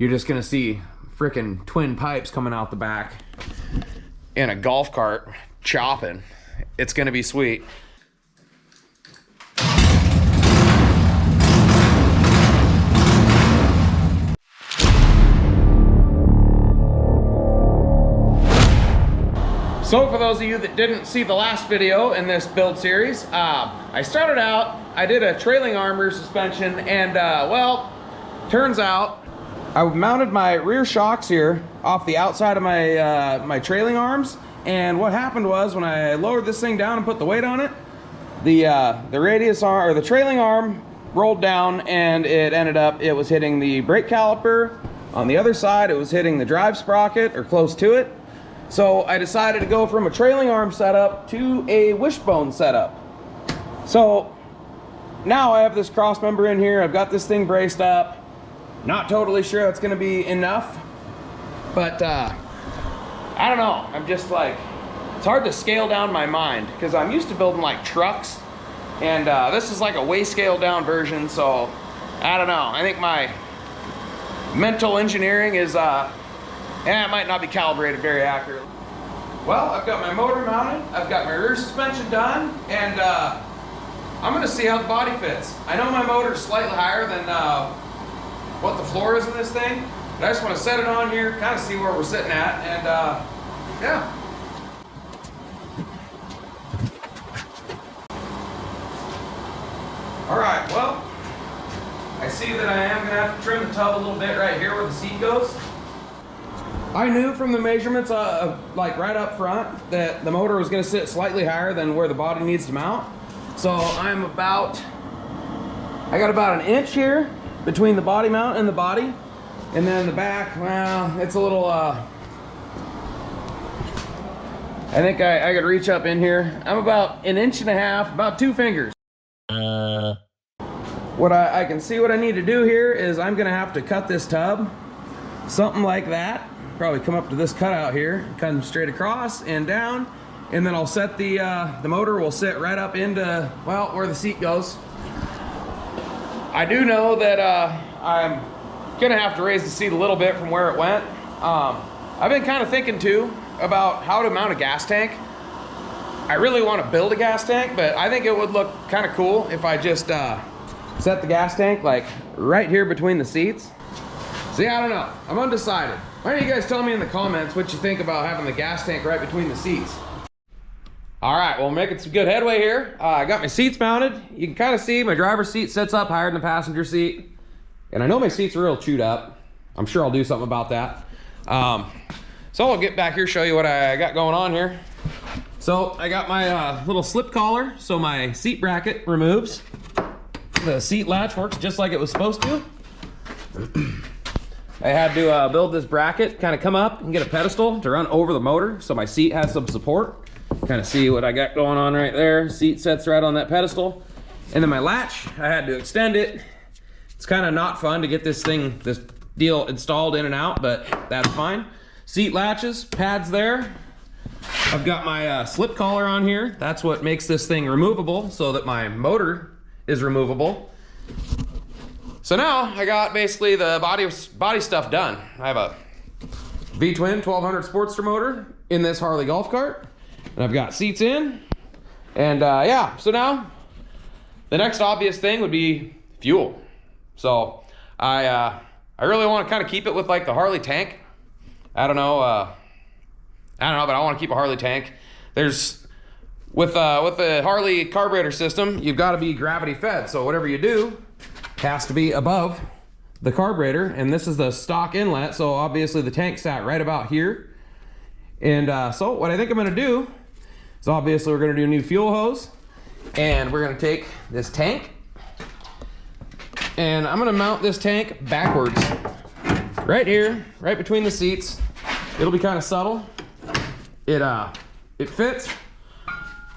you're just gonna see freaking twin pipes coming out the back in a golf cart chopping. It's gonna be sweet. So for those of you that didn't see the last video in this build series, I started out, I did a trailing arm rear suspension, and well, turns out I mounted my rear shocks here off the outside of my my trailing arms, and what happened was when I lowered this thing down and put the weight on it, the radius arm, or the trailing arm, rolled down, and it was hitting the brake caliper. On the other side, it was hitting the drive sprocket, or close to it. So I decided to go from a trailing arm setup to a wishbone setup. So now I have this cross member in here. I've got this thing braced up. Not totally sure it's gonna be enough, but I don't know. I'm just like, it's hard to scale down my mind because I'm used to building like trucks, and this is like a way scaled down version. So I don't know. I think my mental engineering is it might not be calibrated very accurately. Well, I've got my motor mounted, I've got my rear suspension done, and I'm gonna see how the body fits. I know my motor's slightly higher than what the floor is in this thing, but I just wanna set it on here, kind of see where we're sitting at, and yeah. All right, well, I see that I am gonna have to trim the tub a little bit right here where the seat goes. I knew from the measurements, like right up front, that the motor was going to sit slightly higher than where the body needs to mount. So I got about an inch here between the body mount and the body. And then the back, well, it's a little, I think I could reach up in here. I'm about an inch and a half, about 2 fingers. What I can see what I need to do here is I'm going to have to cut this tub, something like that. Probably come up to this cutout here, come straight across and down, and then I'll set the motor will sit right up into, well, where the seat goes. I do know that I'm gonna have to raise the seat a little bit from where it went. I've been kind of thinking too about how to mount a gas tank. I really want to build a gas tank, but I think it would look kind of cool if I just set the gas tank like right here between the seats. See, I don't know. I'm undecided. Why don't you guys tell me in the comments what you think about having the gas tank right between the seats? All right, well, we're making some good headway here. I got my seats mounted. You can kind of see my driver's seat sits up higher than the passenger seat. And I know my seats are real chewed up. I'm sure I'll do something about that. So I'll get back here, show you what I got going on here. So I got my little slip collar, so my seat bracket removes. The seat latch works just like it was supposed to. I had to build this bracket, kind of come up and get a pedestal to run over the motor so my seat has some support. Kind of see what I got going on right there. Seat sets right on that pedestal. And then my latch, I had to extend it. It's kind of not fun to get this deal installed in and out, but that's fine. Seat latches, pads there. I've got my slip collar on here. That's what makes this thing removable so that my motor is removable. So now I got basically the body stuff done. I have a V-twin 1200 Sportster motor in this Harley golf cart, and I've got seats in, and yeah. So now the next obvious thing would be fuel. So I really want to kind of keep it with like the Harley tank. I don't know, but I want to keep a Harley tank. There's with the Harley carburetor system, you've got to be gravity fed. So whatever you do has to be above the carburetor, and this is the stock inlet, so obviously the tank sat right about here. And so what I think I'm gonna do is obviously we're gonna do a new fuel hose, and we're gonna take this tank and I'm gonna mount this tank backwards right here, right between the seats. It'll be kind of subtle. It fits.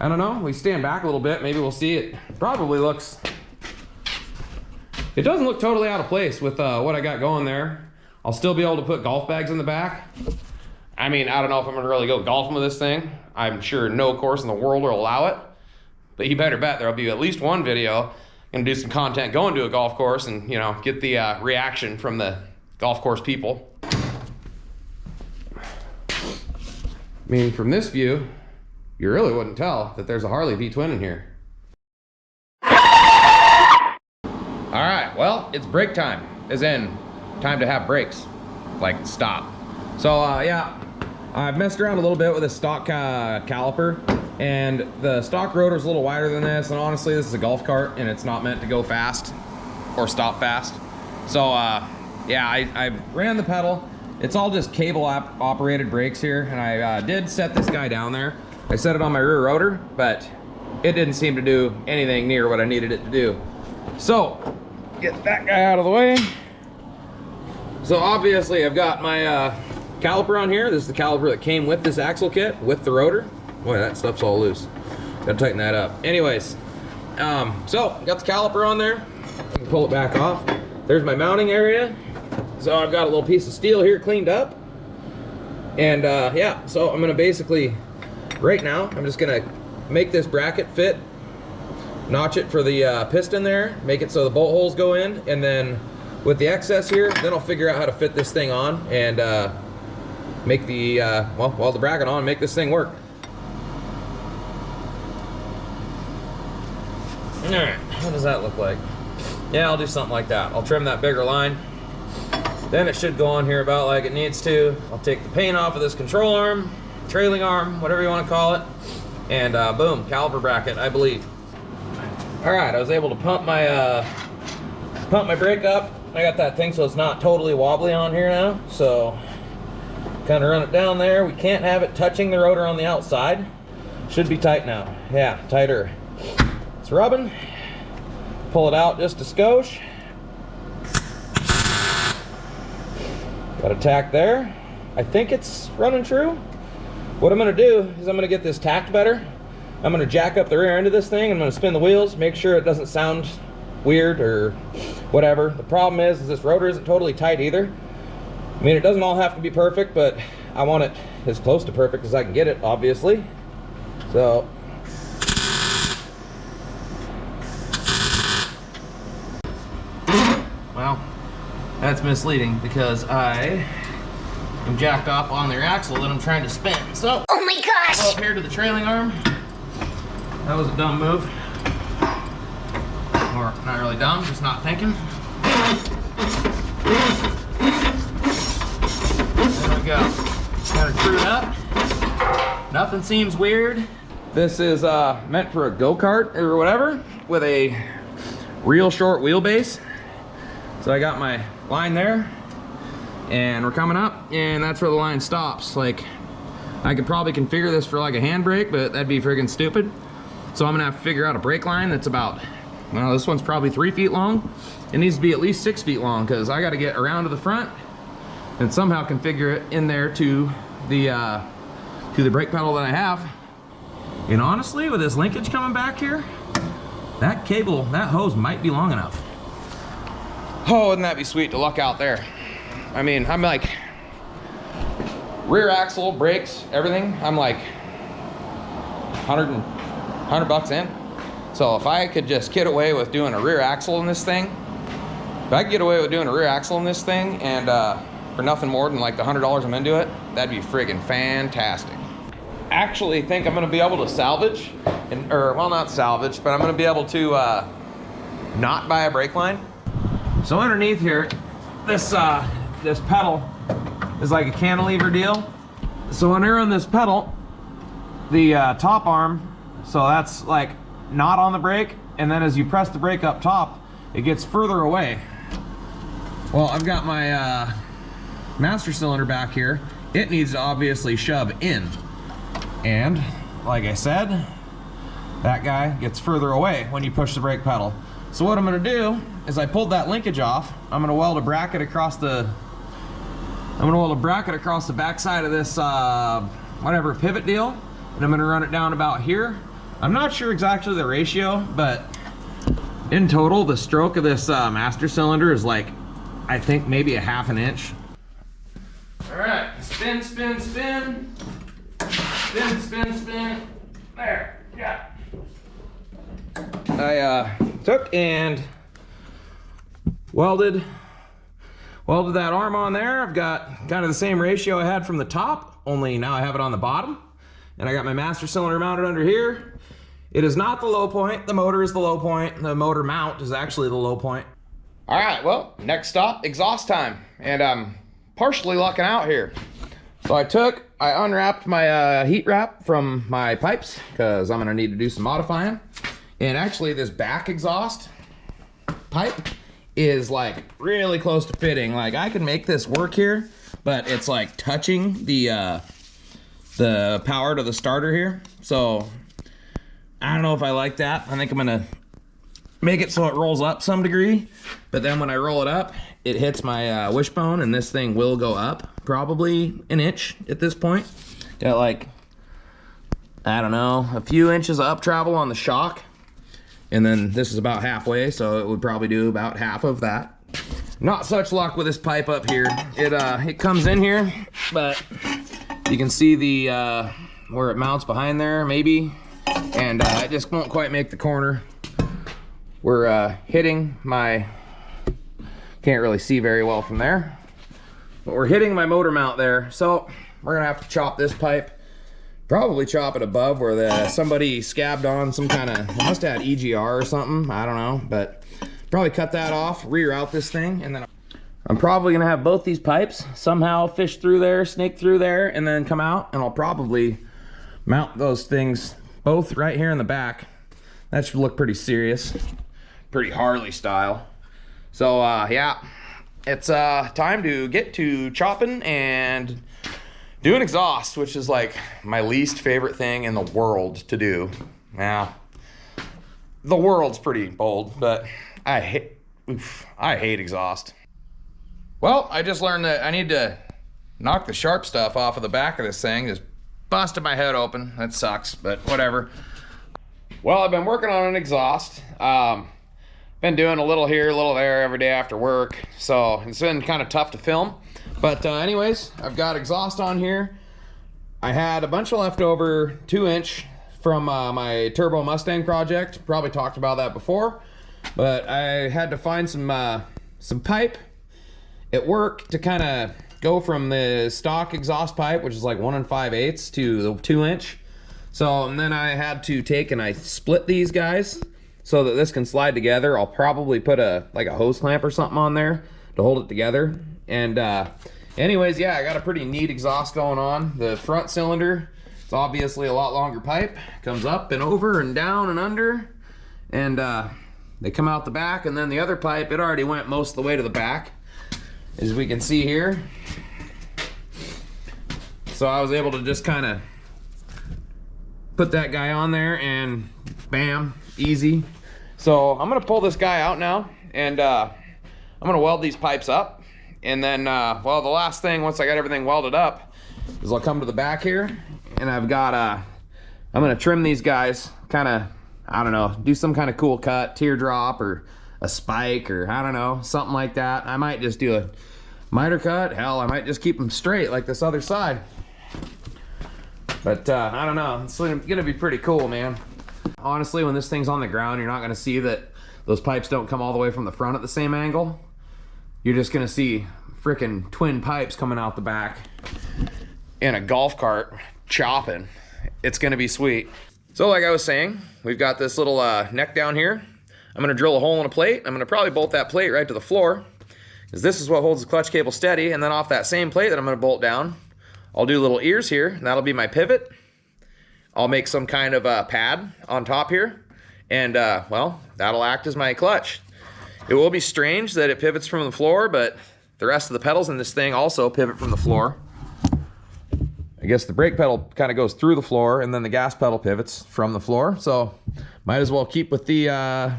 I don't know, we stand back a little bit, maybe we'll see. It probably looks, it doesn't look totally out of place with what I got going there. I'll still be able to put golf bags in the back. I mean, I don't know if I'm gonna really go golfing with this thing. I'm sure no course in the world will allow it, but you better bet there'll be at least one video. Gonna do some content going to a golf course and, you know, get the reaction from the golf course people. I mean, from this view, you really wouldn't tell that there's a Harley V-twin in here. All right, well, it's break time, as in time to have brakes, like stop. So yeah, I've messed around a little bit with a stock caliper, and the stock rotor is a little wider than this, and honestly, this is a golf cart, and it's not meant to go fast or stop fast. So yeah, I ran the pedal. It's all just cable operated brakes here, and I did set this guy down there. I set it on my rear rotor, but it didn't seem to do anything near what I needed it to do. So, get that guy out of the way. So obviously I've got my caliper on here. This is the caliper that came with this axle kit, with the rotor. Boy, that stuff's all loose. Gotta tighten that up. Anyways, so got the caliper on there. I can pull it back off. There's my mounting area. So I've got a little piece of steel here cleaned up. And yeah, so I'm gonna basically, right now, I'm just gonna make this bracket fit, notch it for the piston there, make it so the bolt holes go in, and then with the excess here, then I'll figure out how to fit this thing on and make the, well, weld the bracket on and make this thing work. All right, what does that look like? Yeah, I'll do something like that. I'll trim that bigger line. Then it should go on here about like it needs to. I'll take the paint off of this control arm, trailing arm, whatever you want to call it, and boom, caliper bracket, I believe. All right, I was able to pump my brake up. I got that thing so it's not totally wobbly on here now. So kind of run it down there. We can't have it touching the rotor on the outside. Should be tight now. Yeah, tighter. It's rubbing. Pull it out just a skosh. Got a tack there. I think it's running true. What I'm gonna do is I'm gonna get this tacked better. I'm gonna jack up the rear end of this thing. I'm gonna spin the wheels, make sure it doesn't sound weird or whatever. The problem is this rotor isn't totally tight either. I mean, it doesn't all have to be perfect, but I want it as close to perfect as I can get it, obviously. So, well, that's misleading because I am jacked up on their axle that I'm trying to spin. So, oh my gosh! Go up here to the trailing arm. That was a dumb move. Or not really dumb, just not thinking. There we go. Got it screwed up. Nothing seems weird. This is meant for a go-kart or whatever with a real short wheelbase. So I got my line there and we're coming up and that's where the line stops. Like, I could probably configure this for like a handbrake, but that'd be friggin' stupid. So I'm gonna have to figure out a brake line that's about, well, this one's probably 3 feet long. It needs to be at least 6 feet long because I gotta get around to the front and somehow configure it in there to the brake pedal that I have. And honestly, with this linkage coming back here, that cable, that hose might be long enough. Oh, wouldn't that be sweet to luck out there? I mean, I'm like, rear axle, brakes, everything, I'm like 100 bucks in. So if I could just get away with doing a rear axle in this thing, if I could get away with doing a rear axle in this thing and for nothing more than like the $100 I'm into it, that'd be friggin' fantastic. Actually think I'm gonna be able to salvage, or well, not salvage, but I'm gonna be able to not buy a brake line. So underneath here, this pedal is like a cantilever deal. So when you're on this pedal, the top arm, so that's like not on the brake, and then as you press the brake up top, it gets further away. Well, I've got my master cylinder back here. It needs to obviously shove in. And like I said, that guy gets further away when you push the brake pedal. So what I'm gonna do is I pulled that linkage off. I'm gonna weld a bracket across the back side of this whatever pivot deal, and I'm gonna run it down about here. I'm not sure exactly the ratio, but in total, the stroke of this master cylinder is like, I think maybe a ½ an inch. All right, spin, spin, spin. Spin, spin, spin. There, yeah. I took and welded Welded that arm on there. I've got kind of the same ratio I had from the top, only now I have it on the bottom. And I got my master cylinder mounted under here. It is not the low point. The motor is the low point. The motor mount is actually the low point. All right, well, next stop, exhaust time. And I'm partially lucking out here. So I unwrapped my heat wrap from my pipes because I'm gonna need to do some modifying. And actually this back exhaust pipe is like really close to fitting. Like I can make this work here, but it's like touching the power to the starter here. So I don't know if I like that. I think I'm gonna make it so it rolls up some degree, but then when I roll it up, it hits my wishbone and this thing will go up probably an inch at this point. Got like, I don't know, a few inches of up travel on the shock. And then this is about halfway, so it would probably do about half of that. Not such luck with this pipe up here. It comes in here, but you can see the where it mounts behind there, maybe. And it just won't quite make the corner. We're hitting my, can't really see very well from there, but we're hitting my motor mount there. So we're gonna have to chop this pipe. Probably chop it above where somebody scabbed on some kind of, must have had EGR or something, I don't know, but probably cut that off, reroute this thing, and then I'm probably gonna have both these pipes somehow fish through there, snake through there, and then come out, and I'll probably mount those things both right here in the back. That should look pretty serious, pretty Harley style. So yeah, it's time to get to chopping and doing exhaust, which is like my least favorite thing in the world to do. Now, the world's pretty bold, but I hate exhaust. Well, I just learned that I need to knock the sharp stuff off of the back of this thing. Just busted my head open. That sucks, but whatever. Well, I've been working on an exhaust. Been doing a little here, a little there every day after work, so it's been kind of tough to film. But anyways, I've got exhaust on here. I had a bunch of leftover 2-inch from my Turbo Mustang project. Probably talked about that before. But I had to find some pipe at work to kind of go from the stock exhaust pipe, which is like 1 5/8, to the 2-inch. So, and then I had to take and I split these guys so that this can slide together. I'll probably put like a hose clamp or something on there to hold it together. And anyways, yeah, I got a pretty neat exhaust going on. The front cylinder, it's obviously a lot longer pipe. Comes up and over and down and under. And they come out the back, and then the other pipe, it already went most of the way to the back, as we can see here. So I was able to just kind of put that guy on there and bam, easy. So I'm gonna pull this guy out now, and I'm gonna weld these pipes up. And then, well, the last thing, once I got everything welded up, is I'll come to the back here, and I've got, I'm gonna trim these guys, kind of, I don't know, do some kind of cool cut, teardrop, or a spike, or I don't know, something like that. I might just do a miter cut. Hell, I might just keep them straight like this other side. But I don't know, it's gonna be pretty cool, man. Honestly, when this thing's on the ground, you're not gonna see that those pipes don't come all the way from the front at the same angle. You're just gonna see freaking twin pipes coming out the back in a golf cart chopping. It's gonna be sweet. So like I was saying, we've got this little neck down here. I'm gonna drill a hole in a plate. I'm gonna probably bolt that plate right to the floor, because this is what holds the clutch cable steady. And then off that same plate that I'm gonna bolt down, I'll do little ears here, and that'll be my pivot. I'll make some kind of pad on top here, and well, that'll act as my clutch. It will be strange that it pivots from the floor, but the rest of the pedals in this thing also pivot from the floor. I guess the brake pedal kind of goes through the floor, and then the gas pedal pivots from the floor. So might as well keep with the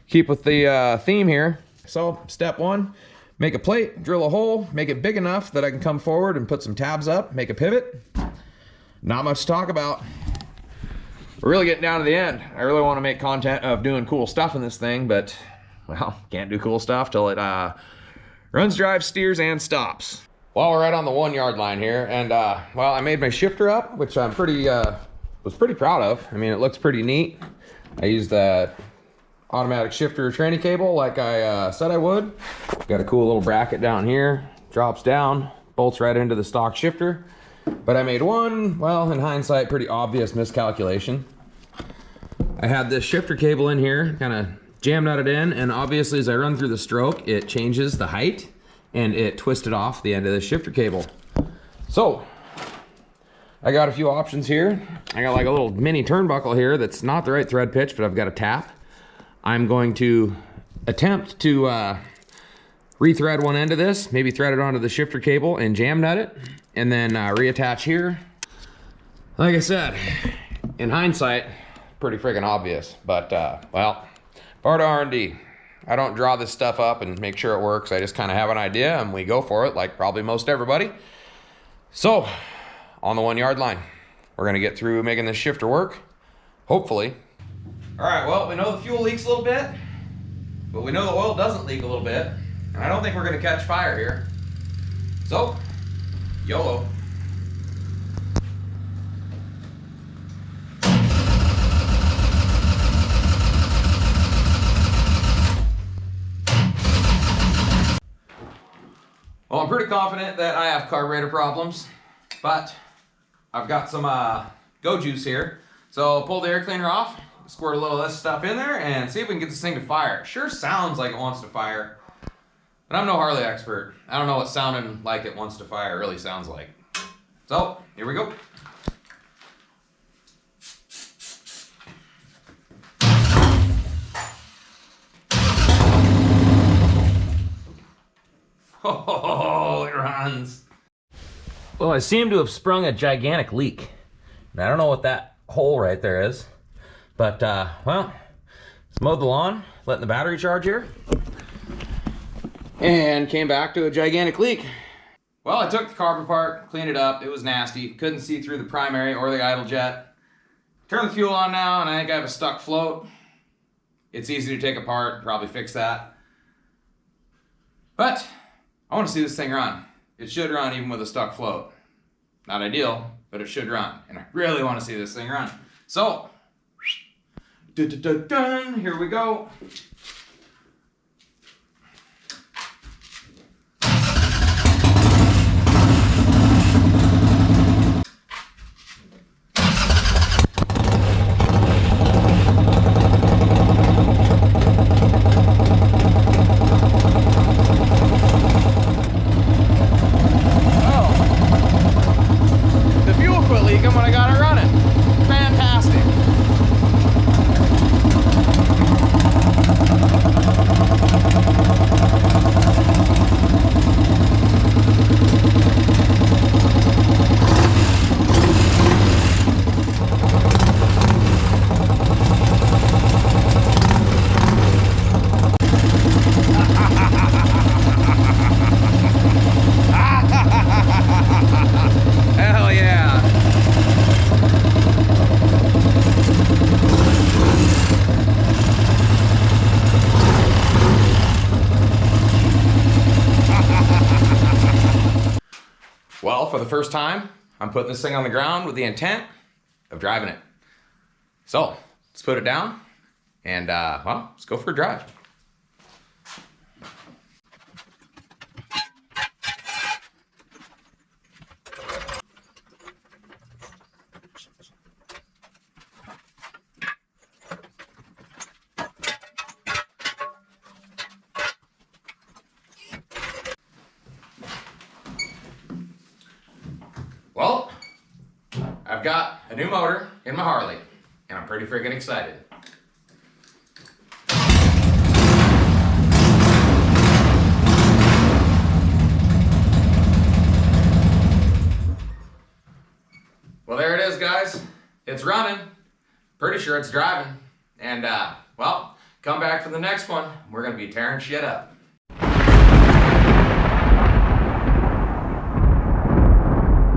theme here. So step one, make a plate, drill a hole, make it big enough that I can come forward and put some tabs up, make a pivot. Not much to talk about. We're really getting down to the end. I really want to make content of doing cool stuff in this thing, but well, can't do cool stuff till it runs, drives, steers, and stops. Well, we're right on the 1 yard line here, and well, I made my shifter up, which I'm was pretty proud of. I mean, it looks pretty neat. I used automatic shifter training cable like I said I would. Got a cool little bracket down here, drops down, bolts right into the stock shifter. But I made one, well, in hindsight, pretty obvious miscalculation. I had this shifter cable in here, kind of jam nutted in, and obviously as I run through the stroke, it changes the height and it twisted off the end of the shifter cable. So I got a few options here. I got like a little mini turnbuckle here that's not the right thread pitch, but I've got a tap. I'm going to attempt to rethread one end of this, maybe thread it onto the shifter cable and jam nut it, and then reattach here. Like I said, in hindsight, pretty freaking obvious, but well, part of R&D. I don't draw this stuff up and make sure it works. I just kind of have an idea and we go for it, like probably most everybody. So, on the 1 yard line, we're gonna get through making this shifter work, hopefully. All right, well, we know the fuel leaks a little bit, but we know the oil doesn't leak a little bit, and I don't think we're gonna catch fire here. So, YOLO. Well, I'm pretty confident that I have carburetor problems, but I've got some go juice here. So pull the air cleaner off, squirt a little of this stuff in there, and see if we can get this thing to fire. It sure sounds like it wants to fire, but I'm no Harley expert. I don't know what sounding like it wants to fire really sounds like. So, here we go. Oh, it runs. Well, I seem to have sprung a gigantic leak. And I don't know what that hole right there is. But, well, let's mowed the lawn, letting the battery charge here. And came back to a gigantic leak. Well, I took the carb apart, cleaned it up. It was nasty. Couldn't see through the primary or the idle jet. Turn the fuel on now, and I think I have a stuck float. It's easy to take apart, probably fix that. But I want to see this thing run. It should run even with a stuck float. Not ideal, but it should run. And I really want to see this thing run. So, dun, here we go. When I got it running. Fantastic. Hell yeah. Well, for the first time, I'm putting this thing on the ground with the intent of driving it. So, let's put it down and, well, let's go for a drive. Well, I've got a new motor in my Harley, and I'm pretty freaking excited. Well, there it is, guys. It's running. Pretty sure it's driving. And, well, come back for the next one. We're going to be tearing shit up.